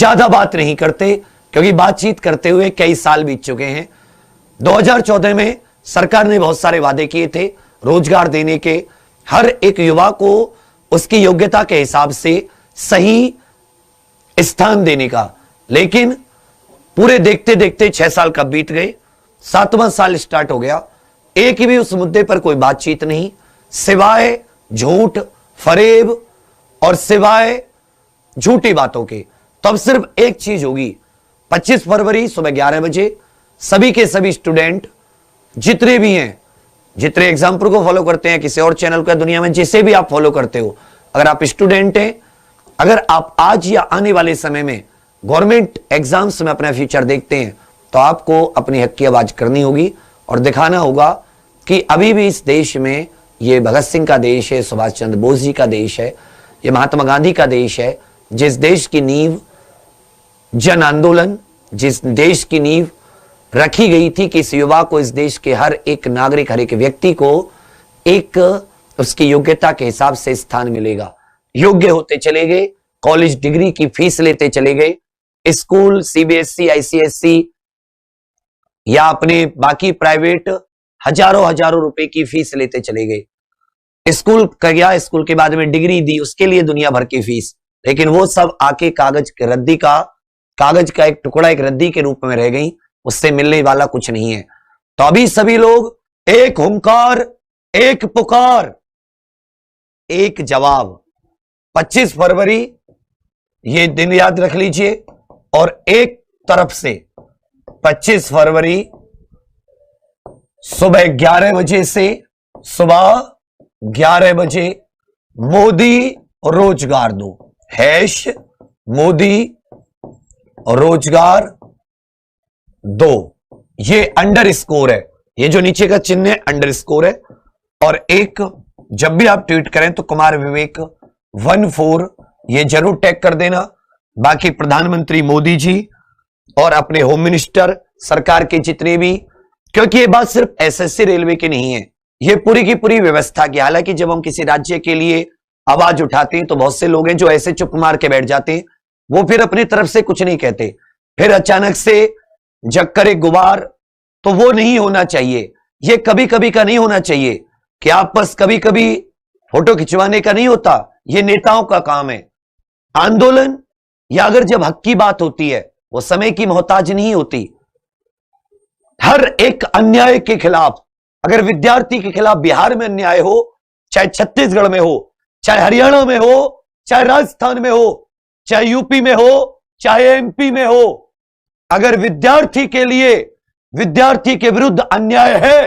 ज्यादा बात नहीं करते, क्योंकि बातचीत करते हुए कई साल बीत चुके हैं। 2014 में सरकार ने बहुत सारे वादे किए थे रोजगार देने के, हर एक युवा को उसकी योग्यता के हिसाब से सही स्थान देने का, लेकिन पूरे देखते देखते 6 साल कब बीत गए, 7वां साल स्टार्ट हो गया, एक भी उस मुद्दे पर कोई बातचीत नहीं, सिवाय झूठ फरेब और सिवाय झूठी बातों के। तो अब सिर्फ एक चीज होगी, 25 फरवरी सुबह 11 बजे सभी के सभी स्टूडेंट जितने भी हैं, जितने एग्जाम्पल को फॉलो करते हैं, किसी और चैनल को दुनिया में जिसे भी आप फॉलो करते हो, अगर आप स्टूडेंट हैं, अगर आप आज या आने वाले समय में गवर्नमेंट एग्जाम्स में अपना फ्यूचर देखते हैं, तो आपको अपनी हक की आवाज करनी होगी और दिखाना होगा कि अभी भी इस देश में ये भगत सिंह का देश है, सुभाष चंद्र बोस जी का देश है, ये महात्मा गांधी का देश है, जिस देश की नींव जन आंदोलन, जिस देश की नींव रखी गई थी कि इस युवा को, इस देश के हर एक नागरिक, हर एक व्यक्ति को एक उसकी योग्यता के हिसाब से स्थान मिलेगा। योग्य होते चले गए, कॉलेज डिग्री की फीस लेते चले गए, स्कूल सीबीएसई आईसीएसई या अपने बाकी प्राइवेट हजारों रुपए की फीस लेते चले गए। स्कूल का गया, स्कूल के बाद में डिग्री दी, उसके लिए दुनिया भर की फीस, लेकिन वो सब आके कागज का एक टुकड़ा, एक रद्दी के रूप में रह गई, उससे मिलने वाला कुछ नहीं है। तो अभी सभी लोग एक हुंकार, एक पुकार, एक जवाब, 25 फरवरी ये दिन याद रख लीजिए। और एक तरफ से 25 फरवरी सुबह 11 बजे से सुबह 11 बजे मोदी रोजगार दो, हैश मोदी रोजगार दो, ये अंडर स्कोर है, ये जो नीचे का चिन्ह है अंडर स्कोर है। और एक जब भी आप ट्वीट करें तो कुमार विवेक 14 ये जरूर टैग कर देना। बाकी प्रधानमंत्री मोदी जी और अपने होम मिनिस्टर, सरकार के जितने भी, क्योंकि ये बात सिर्फ एसएससी रेलवे की नहीं है, ये पूरी की पूरी व्यवस्था की। हालांकि जब हम किसी राज्य के लिए आवाज उठाते हैं तो बहुत से लोग हैं जो ऐसे चुप मार के बैठ जाते हैं, वो फिर अपनी तरफ से कुछ नहीं कहते, फिर अचानक से जग करे गुबार, तो वो नहीं होना चाहिए। ये कभी कभी का नहीं होना चाहिए कि आप बस कभी कभी फोटो खिंचवाने का नहीं होता, ये नेताओं का काम है। आंदोलन या अगर जब हक की बात होती है, वो समय की मोहताज नहीं होती। हर एक अन्याय के खिलाफ, अगर विद्यार्थी के खिलाफ बिहार में अन्याय हो, चाहे छत्तीसगढ़ में हो, चाहे हरियाणा में हो, चाहे राजस्थान में हो, चाहे यूपी में हो, चाहे एमपी में हो, अगर विद्यार्थी के लिए, विद्यार्थी के विरुद्ध अन्याय है,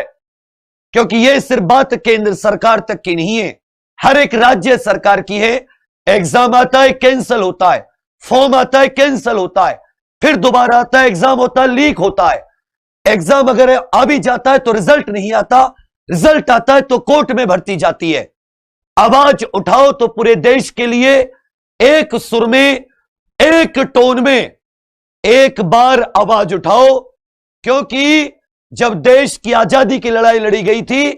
क्योंकि यह सिर्फ बात केंद्र सरकार तक की नहीं है, हर एक राज्य सरकार की है। एग्जाम आता है कैंसिल होता है, फॉर्म आता है कैंसिल होता है, फिर दोबारा आता है, एग्जाम होता है लीक होता है, एग्जाम अगर आ भी जाता है तो रिजल्ट नहीं आता, रिजल्ट आता है तो कोर्ट में भर्ती जाती है। आवाज उठाओ तो पूरे देश के लिए एक सुर में, एक टोन में एक बार आवाज उठाओ, क्योंकि जब देश की आजादी की लड़ाई लड़ी गई थी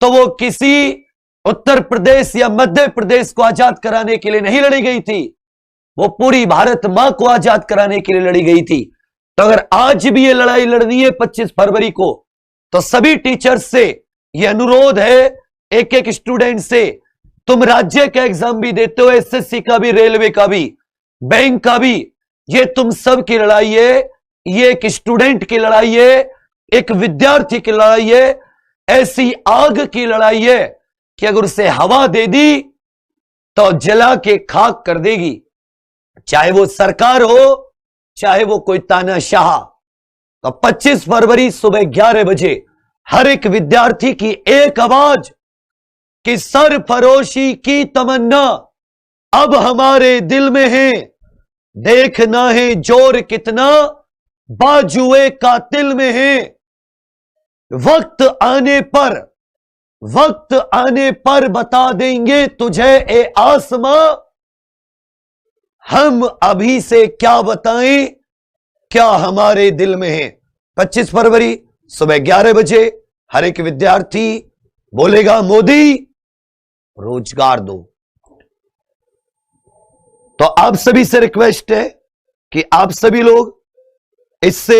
तो वो किसी उत्तर प्रदेश या मध्य प्रदेश को आजाद कराने के लिए नहीं लड़ी गई थी, वो पूरी भारत मां को आजाद कराने के लिए लड़ी गई थी। तो अगर आज भी ये लड़ाई लड़नी है 25 फरवरी को, तो सभी टीचर्स से ये अनुरोध है, एक एक स्टूडेंट से, तुम राज्य का एग्जाम भी देते हो, एसएससी का भी, रेलवे का भी, बैंक का भी, ये तुम सब की लड़ाई है, ये एक स्टूडेंट की लड़ाई है, एक विद्यार्थी की लड़ाई है, ऐसी आग की लड़ाई है कि अगर उसे हवा दे दी तो जला के खाक कर देगी, चाहे वो सरकार हो, चाहे वो कोई तानाशाह। तो 25 फरवरी सुबह 11 बजे हर एक विद्यार्थी की एक आवाज कि सरफरोशी की तमन्ना अब हमारे दिल में है, देखना है जोर कितना बाजुए कातिल में है। वक्त आने पर बता देंगे तुझे ए आसमां, हम अभी से क्या बताएं क्या हमारे दिल में है। 25 फरवरी सुबह 11 बजे हर एक विद्यार्थी बोलेगा मोदी रोजगार दो। तो आप सभी से रिक्वेस्ट है कि आप सभी लोग इससे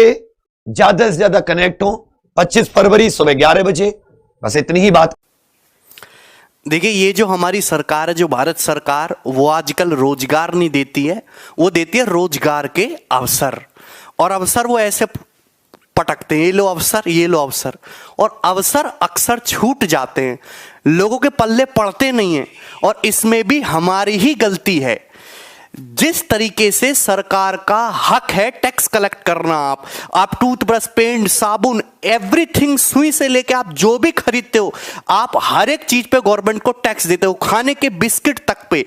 ज्यादा से ज्यादा कनेक्ट हो। 25 फरवरी सुबह 11 बजे, बस इतनी ही बात। देखिए, ये जो हमारी सरकार है, जो भारत सरकार, वो आजकल रोजगार नहीं देती है, वो देती है रोजगार के अवसर। और अवसर वो ऐसे पटकते हैं, ये लो अवसर, ये लो अवसर, और अवसर अक्सर छूट जाते हैं, लोगों के पल्ले पड़ते नहीं हैं। और इसमें भी हमारी ही गलती है। जिस तरीके से सरकार का हक है टैक्स कलेक्ट करना, आप टूथब्रश, पेंट, साबुन, एवरीथिंग, सुई से लेके आप जो भी खरीदते हो, आप हर एक चीज पे गवर्नमेंट को टैक्स देते हो, खाने के बिस्किट तक पे।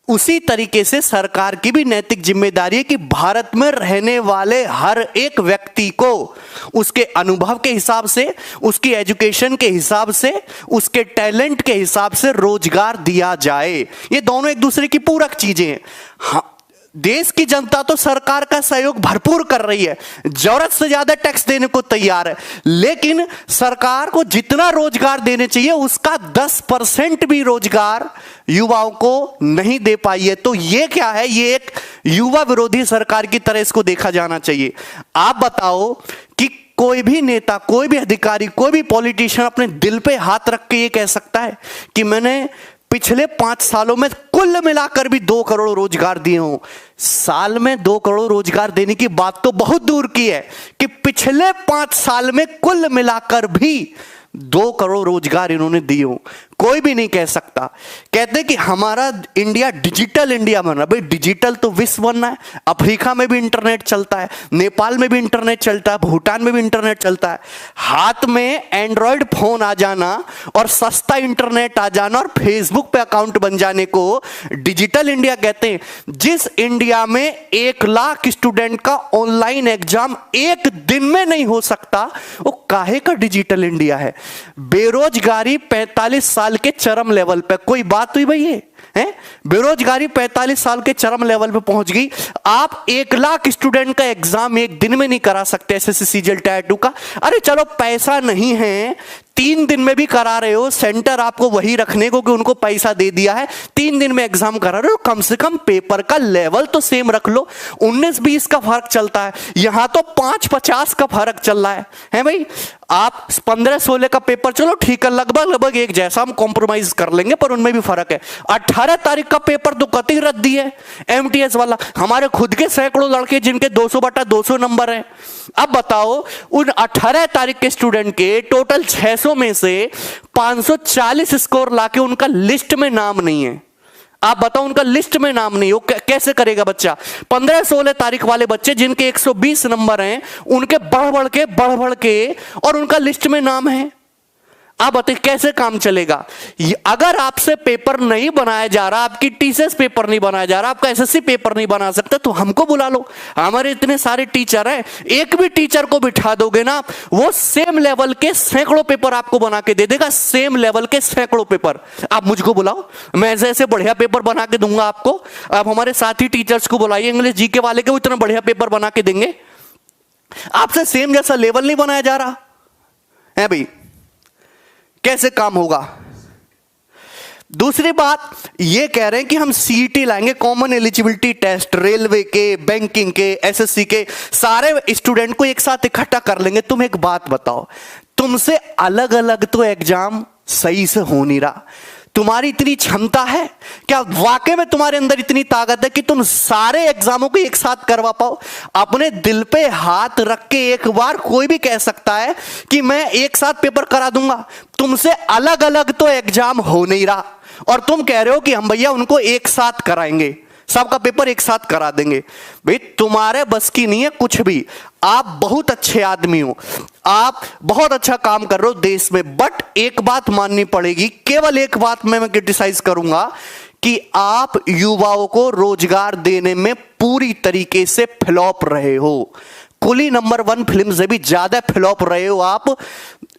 उसी तरीके से सरकार की भी नैतिक जिम्मेदारी है कि भारत में रहने वाले हर एक व्यक्ति को उसके अनुभव के हिसाब से, उसकी एजुकेशन के हिसाब से, उसके टैलेंट के हिसाब से रोजगार दिया जाए। ये दोनों एक दूसरे की पूरक चीजें हैं। हाँ, देश की जनता तो सरकार का सहयोग भरपूर कर रही है, जरूरत से ज्यादा टैक्स देने को तैयार है, लेकिन सरकार को जितना रोजगार देने चाहिए उसका 10% भी रोजगार युवाओं को नहीं दे पाई है। तो ये क्या है? ये एक युवा विरोधी सरकार की तरह इसको देखा जाना चाहिए। आप बताओ कि कोई भी नेता, कोई भी अधिकारी, कोई भी पॉलिटिशियन अपने दिल पे हाथ रख के ये कह सकता है कि मैंने पिछले 5 सालों में कुल मिलाकर भी 2 करोड़ रोजगार दिए हों? साल में 2 करोड़ रोजगार देने की बात तो बहुत दूर की है कि पिछले 5 साल में कुल मिलाकर भी 2 करोड़ रोजगार इन्होंने दिए हों। कोई भी नहीं कह सकता। कहते हैं कि हमारा इंडिया डिजिटल इंडिया बना। भाई, डिजिटल तो विश्व बनना है। अफ्रीका में भी इंटरनेट चलता है, नेपाल में भी इंटरनेट चलता है, भूटान में भी इंटरनेट चलता है। हाथ में एंड्रॉयड फोन आ जाना और सस्ता इंटरनेट आ जाना और फेसबुक पे अकाउंट बन जाने को डिजिटल इंडिया कहते हैं। जिस इंडिया में 1 लाख स्टूडेंट का ऑनलाइन एग्जाम एक दिन में नहीं हो सकता, वो काहे का डिजिटल इंडिया है? बेरोजगारी 45 साल के चरम लेवल पे, कोई बात हुई भाई? ये है बेरोजगारी 45 साल के चरम लेवल पे पहुंच गई। आप 1 लाख स्टूडेंट का एग्जाम एक दिन में नहीं करा सकते, एसएससी, सीजीएल, टायर 2 का। अरे चलो पैसा नहीं है, 3 दिन में भी करा रहे हो, सेंटर आपको वही रखने को कि उनको पैसा दे दिया है, 3 दिन में एग्जाम करा रहे हो, कम से कम पेपर का लेवल तो सेम रख लो। 19-20 का फर्क चलता है, यहां तो 5-50 का फर्क चल रहा है भाई। आप 15-16 का पेपर, चलो ठीक है, लगभग एक जैसा, हम कॉम्प्रोमाइज कर लेंगे, पर उनमें भी फर्क है। 18 तारीख का पेपर तो कतई रद्दी है, एमटीएस वाला। हमारे खुद के सैकड़ों लड़के जिनके 200/200 नंबर हैं। अब बताओ, उन 18 तारीख के स्टूडेंट के टोटल 600 में से 540 स्कोर लाके उनका लिस्ट में नाम नहीं है। आप बताओ, उनका लिस्ट में नाम नहीं हो, कैसे करेगा बच्चा? 15-16 तारीख वाले बच्चे जिनके 120 नंबर हैं, उनके बढ़ बढ़ के और उनका लिस्ट में नाम है। आप बताइए कैसे काम चलेगा? अगर आपसे पेपर नहीं बनाया जा रहा, आपकी टीसीएस पेपर नहीं बनाया जा रहा, आपका एसएससी पेपर नहीं बना सकते, तो हमको बुला लो। हमारे इतने सारे टीचर हैं, एक भी टीचर को बिठा दोगे ना, वो सेम लेवल के सैकड़ों पेपर आपको बना के दे देगा, सेम लेवल के सैकड़ों पेपर। आप मुझको बुलाओ, मैं ऐसे बढ़िया पेपर बना के दूंगा आपको। आप हमारे साथी टीचर्स को बुलाइए, इंग्लिश जीके वाले के, वो इतना बढ़िया पेपर बना के देंगे। आपसे सेम जैसा लेवल नहीं बनाया जा रहा है भाई, कैसे काम होगा? दूसरी बात ये कह रहे हैं कि हम सीईटी लाएंगे, कॉमन एलिजिबिलिटी टेस्ट, रेलवे के, बैंकिंग के, एसएससी के, सारे स्टूडेंट को एक साथ इकट्ठा कर लेंगे। तुम एक बात बताओ, तुमसे अलग अलग तो एग्जाम सही से हो नहीं रहा। तुम्हारी इतनी क्षमता है क्या? वाकई में तुम्हारे अंदर इतनी ताकत है कि तुम सारे एग्जामों को एक साथ करवा पाओ? अपने दिल पे हाथ रख के एक बार कोई भी कह सकता है कि मैं एक साथ पेपर करा दूंगा। तुमसे अलग अलग तो एग्जाम हो नहीं रहा और तुम कह रहे हो कि हम भैया उनको एक साथ कराएंगे, सबका पेपर एक साथ करा देंगे। भाई, तुम्हारे बस की नहीं है कुछ भी। आप बहुत अच्छे आदमी हो, आप बहुत अच्छा काम कर रहे हो देश में, बट एक बात माननी पड़ेगी, केवल एक बात मैं क्रिटिसाइज करूंगा कि आप युवाओं को रोजगार देने में पूरी तरीके से फ्लॉप रहे हो। कुली नंबर 1 फिल्म से भी ज्यादा फ्लॉप रहे हो आप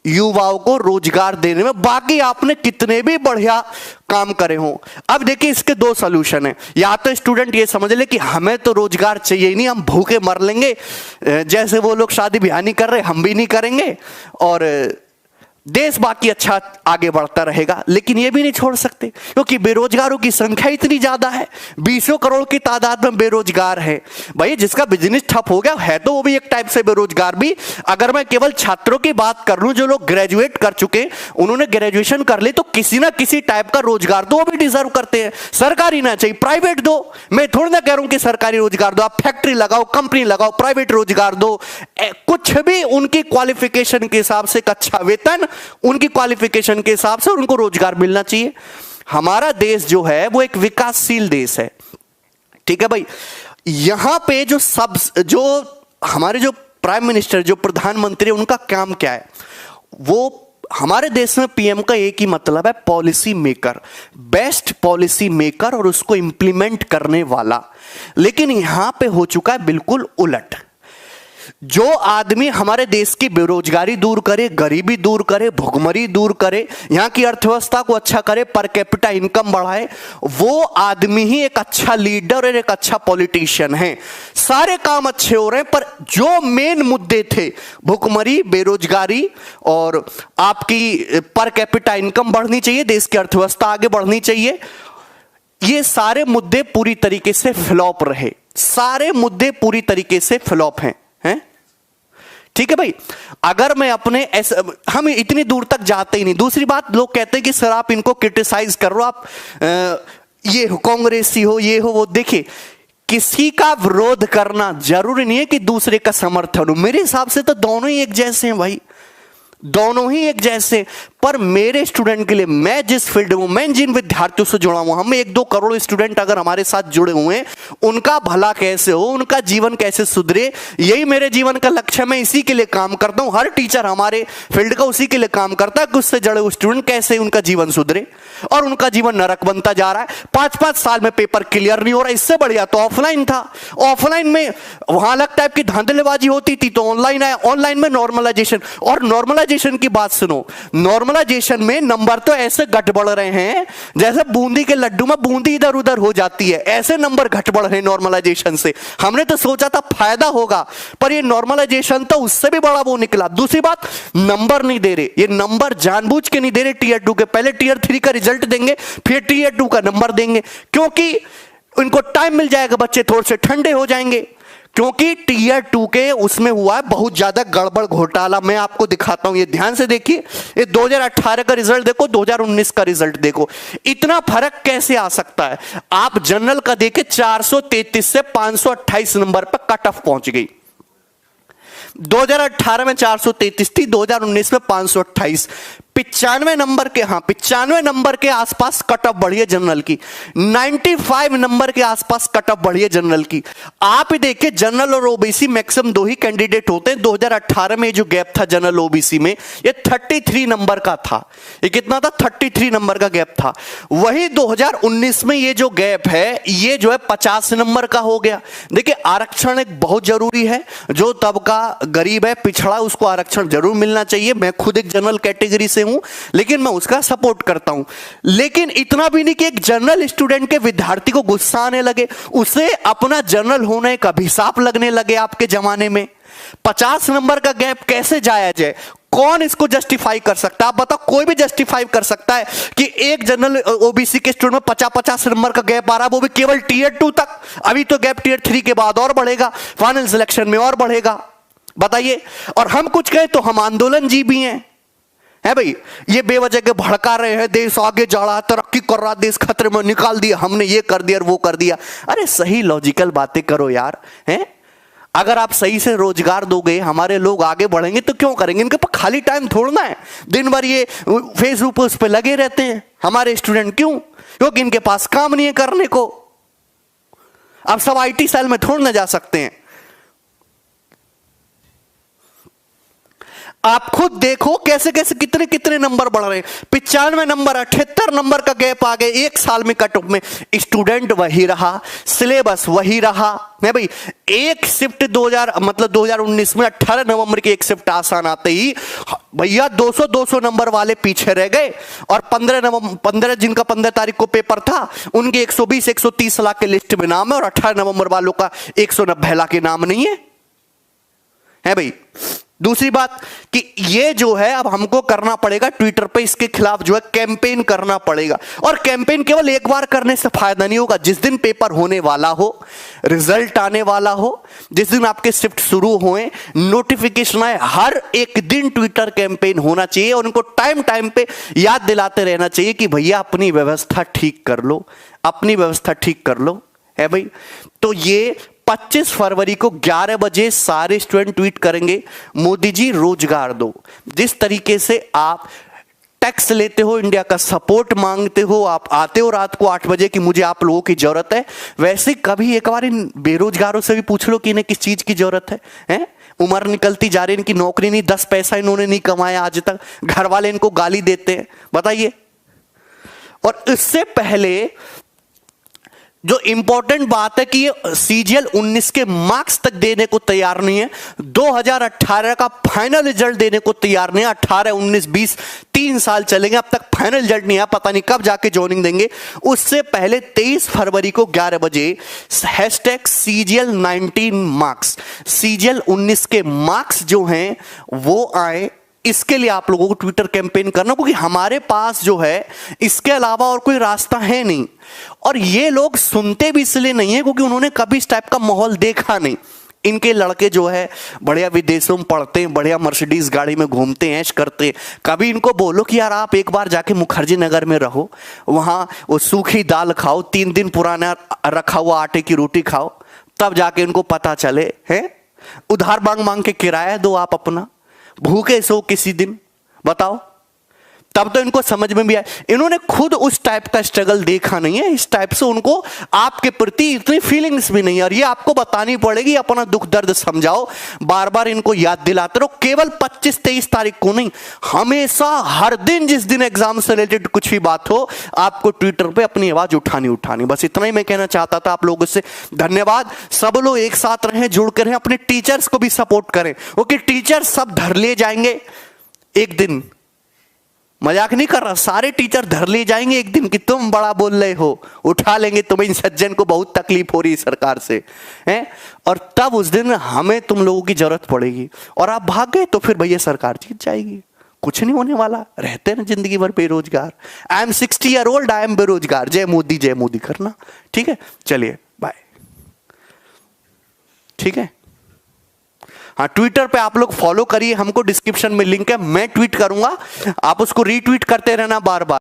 युवाओं को रोजगार देने में। बाकी आपने कितने भी बढ़िया काम करे हो। अब देखिए, इसके 2 सॉल्यूशन है। या तो स्टूडेंट ये समझ ले कि हमें तो रोजगार चाहिए ही नहीं, हम भूखे मर लेंगे, जैसे वो लोग शादी ब्याह नहीं कर रहे हम भी नहीं करेंगे, और देश बाकी अच्छा आगे बढ़ता रहेगा, लेकिन ये भी नहीं छोड़ सकते क्योंकि बेरोजगारों की संख्या इतनी ज्यादा है, 20 करोड़ की तादाद में बेरोजगार है। भाई जिसका बिजनेस ठप हो गया है तो वो भी एक टाइप से बेरोजगार भी। अगर मैं केवल छात्रों की बात कर लूं, जो लोग ग्रेजुएट कर चुके, उन्होंने ग्रेजुएशन कर ली, तो किसी ना किसी टाइप का रोजगार तो वो भी डिजर्व करते हैं। सरकारी ना चाहिए, प्राइवेट दो। मैं थोड़ा ना कह रहा हूं कि सरकारी रोजगार दो, आप फैक्ट्री लगाओ, कंपनी लगाओ, प्राइवेट रोजगार दो, कुछ भी उनकी क्वालिफिकेशन के हिसाब से, अच्छा वेतन उनकी क्वालिफिकेशन के हिसाब से उनको रोजगार मिलना चाहिए। हमारा देश जो है वो एक विकासशील देश है, ठीक है भाई। यहां पे जो हमारे जो प्राइम मिनिस्टर, जो प्रधानमंत्री, उनका काम क्या है? वो हमारे देश में पीएम का एक ही मतलब है, policy maker, best policy maker और उसको इंप्लीमेंट करने वाला। लेकिन यहां पे हो चुका है बिल्कुल उलट। जो आदमी हमारे देश की बेरोजगारी दूर करे, गरीबी दूर करे, भुखमरी दूर करे, यहां की अर्थव्यवस्था को अच्छा करे, पर कैपिटा इनकम बढ़ाए, वो आदमी ही एक अच्छा लीडर और एक अच्छा पॉलिटिशियन है। सारे काम अच्छे हो रहे हैं, पर जो मेन मुद्दे थे, भुखमरी, बेरोजगारी और आपकी पर कैपिटा इनकम बढ़नी चाहिए, देश की अर्थव्यवस्था आगे बढ़नी चाहिए, ये सारे मुद्दे पूरी तरीके से फ्लॉप रहे। सारे मुद्दे पूरी तरीके से फ्लॉप हैं। ठीक है भाई। अगर मैं अपने हम इतनी दूर तक जाते ही नहीं। दूसरी बात, लोग कहते हैं कि सर आप इनको क्रिटिसाइज कर रहे हो, आप ये हो, कांग्रेसी हो, ये हो, वो। देखिए, किसी का विरोध करना जरूरी नहीं है कि दूसरे का समर्थन हो। मेरे हिसाब से तो दोनों ही एक जैसे हैं भाई, दोनों ही एक जैसे। पर मेरे स्टूडेंट के लिए, मैं जिस फील्ड में, मैं जिन विद्यार्थियों से जुड़ा हुआ, हम 1-2 करोड़ स्टूडेंट अगर हमारे साथ जुड़े हुए हैं, उनका भला कैसे हो, उनका जीवन कैसे सुधरे, यही मेरे जीवन का लक्ष्य है। मैं इसी के लिए काम करता हूं। हर टीचर हमारे फील्ड का उसी के लिए काम करता है कि उससे जुड़े हुए स्टूडेंट कैसे उनका जीवन सुधरे, और उनका जीवन नरक बनता जा रहा है। 5-5 साल में पेपर क्लियर नहीं हो रहा। इससे बढ़िया तो ऑफलाइन था। ऑफलाइन में वहां अलग टाइप की धांधलेबाजी होती थी, तो ऑनलाइन आया। ऑनलाइन में नॉर्मलाइजेशन, और नॉर्मलाइजेशन की बात सुनो, नॉर्मलाइजेशन में नंबर तो ऐसे घट बढ़ रहे हैं जैसे बूंदी के लड्डू में बूंदी इधर उधर हो जाती है, ऐसे नंबर घट बढ़ रहे हैं नॉर्मलाइजेशन से। हमने तो सोचा था फायदा होगा, पर ये नॉर्मलाइजेशन तो उससे भी बड़ा वो निकला। दूसरी बात, नंबर नहीं दे रहे, ये नंबर जानबूझ के नहीं दे रहे टीयर 2 के। पहले टीयर 3 का रिजल्ट देंगे, फिर टीयर 2 का नंबर देंगे, क्योंकि इनको टाइम मिल जाएगा, बच्चे थोड़े से ठंडे हो जाएंगे। क्योंकि टीयर 2 के उसमें हुआ है बहुत ज्यादा गड़बड़ घोटाला। मैं आपको दिखाता हूं, ये ध्यान से देखिए। ये 2018 का रिजल्ट देखो, 2019 का रिजल्ट देखो, इतना फर्क कैसे आ सकता है? आप जनरल का देखे, 433 से 528 नंबर पर कट ऑफ पहुंच गई। 2018 में 433 थी, 2019 में 528। 95 नंबर के, हाँ 95 नंबर के आसपास कट ऑफ बढ़ी है जनरल की। 95 नंबर के आसपास कट ऑफ बढ़ी है जनरल की। आप ही देखिए, जनरल और ओबीसी मैक्सिमम 2 ही कैंडिडेट होते हैं। 2018 में जो गैप था जनरल ओबीसी में, ये 33 नंबर का था। ये कितना था? 33 नंबर का गैप था। वही 2019 में ये जो गैप है, ये जो है 50 नंबर का हो गया। देखिए, आरक्षण एक बहुत जरूरी है। जो तबका गरीब है, पिछड़ा, उसको आरक्षण जरूर मिलना चाहिए। मैं खुद एक जनरल कैटेगरी से हूं, लेकिन मैं उसका सपोर्ट करता हूं। लेकिन इतना भी नहीं कि एक जनरल स्टूडेंट के विद्यार्थी को गुस्सा आने लगे, उसे अपना जनरल होने का अभिशाप लगने लगे। आपके जमाने में 50 नंबर का गैप कैसे जायज है? कौन इसको जस्टिफाई कर सकता है? आप बताओ, कोई भी जस्टिफाई कर सकता है कि एक जनरल ओबीसी के स्टूडेंट में 50-50 नंबर का गैप आ रहा है, वो भी केवल टीयर 2 तक। अभी तो गैप टीयर 3 के बाद और बढ़ेगा, फाइनल सिलेक्शन में और बढ़ेगा। बताइए। और हम कुछ कहें तो हम आंदोलन जीवी हैं, है भाई। ये बेवजह के भड़का रहे हैं, देश आगे जा रहा है, तरक्की कर रहा, देश खतरे में, निकाल दिया हमने, ये कर दिया और वो कर दिया। अरे सही लॉजिकल बातें करो यार, हैं? अगर आप सही से रोजगार दोगे, हमारे लोग आगे बढ़ेंगे, तो क्यों करेंगे? इनके पास खाली टाइम थोड़ना है, दिन भर ये फेसबुक उस पर लगे रहते हैं हमारे स्टूडेंट। क्यों? क्योंकि इनके पास काम नहीं है करने को। अब सब आईटी सेल में थोड़ ना जा सकते हैं। आप खुद देखो कैसे कैसे कितने कितने नंबर बढ़ रहे हैं। 95 नंबर, 78 नंबर का गैप आ गए एक साल में कट ऑफ में। स्टूडेंट वही रहा, सिलेबस वही रहा, है भाई। एक शिफ्ट 2019 में 18 नवंबर की एक शिफ्ट आसान आते ही भैया 200 नंबर वाले पीछे रह गए। और 15 जिनका 15 तारीख को पेपर था, उनके 120-130 लाख के लिस्ट में नाम है, और 18 नवंबर वालों का 190 लाख के नाम नहीं है, है भाई। दूसरी बात कि ये जो है अब हमको करना पड़ेगा ट्विटर पे, इसके खिलाफ जो है कैंपेन करना पड़ेगा। और कैंपेन केवल एक बार करने से फायदा नहीं होगा। जिस दिन पेपर होने वाला हो, रिजल्ट आने वाला हो, जिस दिन आपके शिफ्ट शुरू होए, नोटिफिकेशन आए, हर एक दिन ट्विटर कैंपेन होना चाहिए और उनको टाइम टाइम पे याद दिलाते रहना चाहिए कि भैया अपनी व्यवस्था ठीक कर लो, अपनी व्यवस्था ठीक कर लो, है भाई। तो ये 25 फरवरी को 11 बजे सारे स्टूडेंट ट्वीट करेंगे, मोदी जी रोजगार दो। जिस तरीके से आप टैक्स लेते हो, इंडिया का सपोर्ट मांगते हो, आप आते हो रात को 8 बजे कि मुझे आप लोगों की जरूरत है, वैसे कभी एक बार इन बेरोजगारों से भी पूछ लो कि इन्हें किस चीज की जरूरत है? उम्र निकलती जा रही है, इनकी नौकरी नहीं, 10 पैसा इन्होंने नहीं कमाया आज तक, घर वाले इनको गाली देते हैं, बताइए। और इससे पहले जो इंपॉर्टेंट बात है कि ये CGL 19 के मार्क्स तक देने को तैयार नहीं है, 2018 का फाइनल रिजल्ट देने को तैयार नहीं है। 18, 19, 20 3 साल चलेंगे, अब तक फाइनल रिजल्ट नहीं है, पता नहीं कब जाके ज्वाइनिंग देंगे। उससे पहले 23 फरवरी को 11 बजे #CGL 19 मार्क्स, CGL 19 के मार्क्स जो हैं वो आए। इसके लिए आप लोगों को ट्विटर कैंपेन करना, क्योंकि हमारे पास जो है इसके अलावा और कोई रास्ता है नहीं। और ये लोग सुनते भी इसलिए नहीं है क्योंकि उन्होंने कभी इस टाइप का माहौल देखा नहीं। इनके लड़के जो है बढ़िया विदेशों में पढ़ते हैं, बढ़िया मर्सिडीज गाड़ी में घूमते हैं, ऐश करते हैं। कभी इनको बोलो कि यार आप एक बार जाके मुखर्जी नगर में रहो, वहां वो सूखी दाल खाओ, 3 दिन पुराना रखा हुआ आटे की रोटी खाओ, तब जाके इनको पता चले। है उधार मांग मांग के किराया दो आप अपना, भूखे सो किसी दिन, बताओ, तब तो इनको समझ में भी आए। इन्होंने खुद उस टाइप का स्ट्रगल देखा नहीं है, इस टाइप से उनको आपके प्रति इतनी फीलिंग्स भी नहीं है। और ये आपको बतानी पड़ेगी, अपना दुख दर्द समझाओ, बार बार इनको याद दिलाते रहो। केवल 25-23 तारीख को नहीं, हमेशा हर दिन, जिस दिन एग्जाम से रिलेटेड कुछ भी बात हो, आपको ट्विटर पे अपनी आवाज उठानी। बस इतना ही मैं कहना चाहता था आप लोगों से। धन्यवाद। सब लोग एक साथ रहें, जुड़ कर रहें, अपने टीचर्स को भी सपोर्ट करें, क्योंकि टीचर सब धर ले जाएंगे एक दिन। मजाक नहीं कर रहा, सारे टीचर धर ले जाएंगे एक दिन कि तुम बड़ा बोल रहे हो, उठा लेंगे तुम्हें, इन सज्जन को बहुत तकलीफ हो रही है सरकार से, हैं? और तब उस दिन हमें तुम लोगों की जरूरत पड़ेगी और आप भाग गए तो फिर भैया सरकार जीत जाएगी। कुछ नहीं होने वाला, रहते ना जिंदगी भर बेरोजगार। I am 60 year old, I am बेरोजगार, जय मोदी करना। ठीक है, चलिए बाय। ठीक है, हाँ, ट्विटर पे आप लोग फॉलो करिए हमको, डिस्क्रिप्शन में लिंक है, मैं ट्वीट करूंगा, आप उसको रीट्वीट करते रहना बार बार।